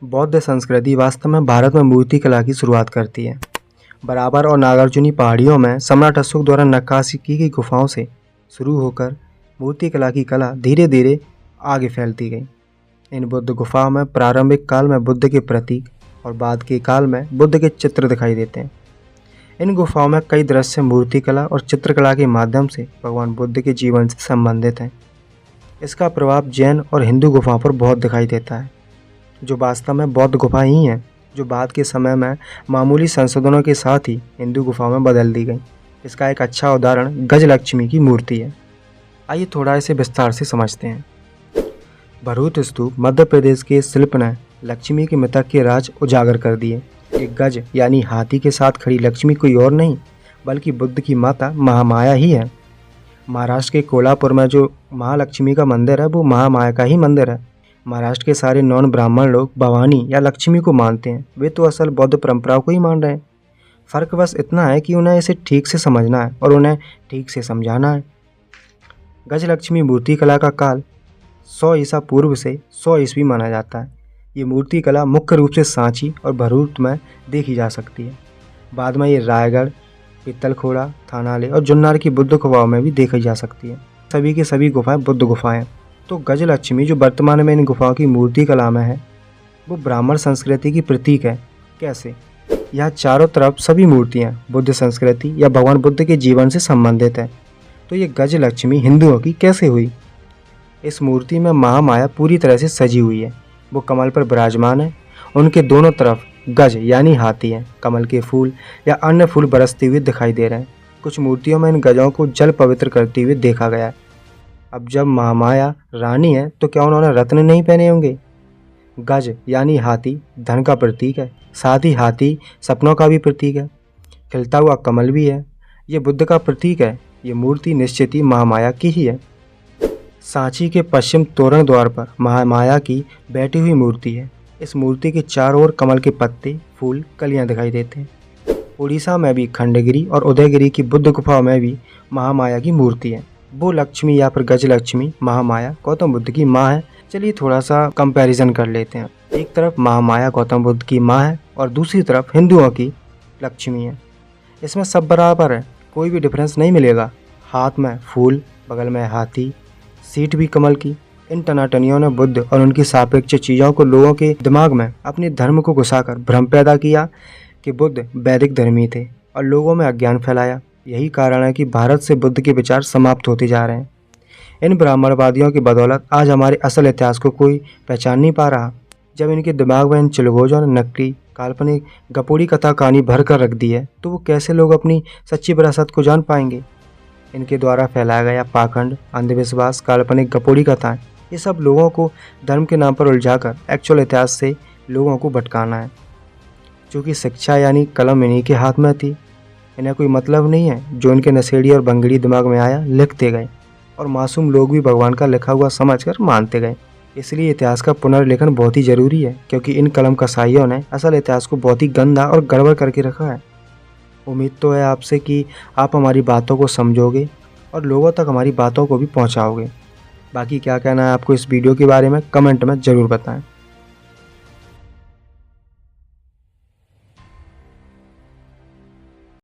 बौद्ध संस्कृति वास्तव में भारत में मूर्ति कला की शुरुआत करती है। बराबर और नागार्जुनी पहाड़ियों में सम्राट अशोक द्वारा नक्काशी की गई गुफाओं से शुरू होकर मूर्ति कला की कला धीरे धीरे आगे फैलती गई। इन बुद्ध गुफाओं में प्रारंभिक काल में बुद्ध के प्रतीक और बाद के काल में बुद्ध के चित्र दिखाई देते हैं। इन गुफाओं में कई दृश्य मूर्ति कला और चित्रकला के माध्यम से भगवान बुद्ध के जीवन से संबंधित हैं। इसका प्रभाव जैन और हिंदू गुफाओं पर बहुत दिखाई देता है, जो वास्तव में बौद्ध गुफाएं ही हैं, जो बाद के समय में मामूली संशोधनों के साथ ही हिंदू गुफाओं में बदल दी गई। इसका एक अच्छा उदाहरण गजलक्ष्मी की मूर्ति है। आइए थोड़ा इसे विस्तार से समझते हैं। भरूच स्तूप मध्य प्रदेश के शिल्प ने लक्ष्मी के मिथक के राज उजागर कर दिए। एक गज यानी हाथी के साथ खड़ी लक्ष्मी कोई और नहीं बल्कि बुद्ध की माता महामाया ही है। महाराष्ट्र के कोल्हापुर में जो महालक्ष्मी का मंदिर है वो महामाया का ही मंदिर है। महाराष्ट्र के सारे नॉन ब्राह्मण लोग भवानी या लक्ष्मी को मानते हैं, वे तो असल बौद्ध परंपराओं को ही मान रहे हैं। फ़र्क बस इतना है कि उन्हें इसे ठीक से समझना है और उन्हें ठीक से समझाना है। गजलक्ष्मी मूर्ति कला का काल 100 ईसा पूर्व से 100 ईस्वी माना जाता है। ये मूर्ति कला मुख्य रूप से सांची और भरूच में देखी जा सकती है। बाद में ये रायगढ़, पित्तलखोड़ा, थानाले और जुन्नर की बुद्ध गुफाओं में भी देखी जा सकती है। सभी की सभी गुफाएं बुद्ध गुफाएं। तो गजलक्ष्मी जो वर्तमान में इन गुफाओं की मूर्ति कला में है वो ब्राह्मण संस्कृति की प्रतीक है। कैसे? यहाँ चारों तरफ सभी मूर्तियाँ बुद्ध संस्कृति या भगवान बुद्ध के जीवन से संबंधित है। तो ये गजलक्ष्मी हिंदुओं की कैसे हुई? इस मूर्ति में महामाया पूरी तरह से सजी हुई है। वो कमल पर विराजमान है। उनके दोनों तरफ गज यानी हाथी हैं। कमल के फूल या अन्य फूल बरसते हुए दिखाई दे रहे हैं। कुछ मूर्तियों में इन गजों को जल पवित्र करते हुए देखा गया है। अब जब महामाया रानी है तो क्या उन्होंने रत्न नहीं पहने होंगे? गज यानी हाथी धन का प्रतीक है, साथ ही हाथी सपनों का भी प्रतीक है। खिलता हुआ कमल भी है, ये बुद्ध का प्रतीक है। ये मूर्ति निश्चित ही महामाया की ही है। सांची के पश्चिम तोरण द्वार पर महामाया की बैठी हुई मूर्ति है। इस मूर्ति के चारों ओर कमल के पत्ते, फूल, कलियां दिखाई देते हैं। उड़ीसा में भी खंडगिरी और उदयगिरी की बुद्ध गुफाओं में भी महामाया की मूर्ति है। वो लक्ष्मी या फिर गजलक्ष्मी महामाया गौतम बुद्ध की माँ है। चलिए थोड़ा सा कंपैरिजन कर लेते हैं। एक तरफ महामाया गौतम बुद्ध की माँ है और दूसरी तरफ हिंदुओं की लक्ष्मी है। इसमें सब बराबर है, कोई भी डिफरेंस नहीं मिलेगा। हाथ में फूल, बगल में हाथी, सीट भी कमल की। इन टनाटनियों ने बुद्ध और उनकी सापेक्ष चीज़ों को लोगों के दिमाग में अपने धर्म को घुसाकर भ्रम पैदा किया कि बुद्ध वैदिक धर्मी थे और लोगों में अज्ञान फैलाया। यही कारण है कि भारत से बुद्ध के विचार समाप्त होते जा रहे हैं। इन ब्राह्मणवादियों की बदौलत आज हमारे असल इतिहास को कोई पहचान नहीं पा रहा। जब इनके दिमाग में इन चिलगोजों ने नकली, काल्पनिक, गपोड़ी कथा कहानी भर कर रख दी है तो वो कैसे लोग अपनी सच्ची विरासत को जान पाएंगे? इनके द्वारा फैलाया गया पाखंड, अंधविश्वास, काल्पनिक, गपोड़ी कथाएं, ये सब लोगों को धर्म के नाम पर उलझाकर एक्चुअल इतिहास से लोगों को भटकाना है। क्योंकि शिक्षा यानी कलम इन्हीं के हाथ में थी। इन्हें कोई मतलब नहीं है, जो इनके नशेड़ी और बंगड़ी दिमाग में आया लिखते गए और मासूम लोग भी भगवान का लिखा हुआ समझकर मानते गए। इसलिए इतिहास का पुनर्लेखन बहुत ही ज़रूरी है, क्योंकि इन कलम कसाईयों ने असल इतिहास को बहुत ही गंदा और गड़बड़ करके रखा है। उम्मीद तो है आपसे कि आप हमारी बातों को समझोगे और लोगों तक हमारी बातों को भी पहुंचाओगे। बाकी क्या कहना है आपको इस वीडियो के बारे में कमेंट में ज़रूर बताएं।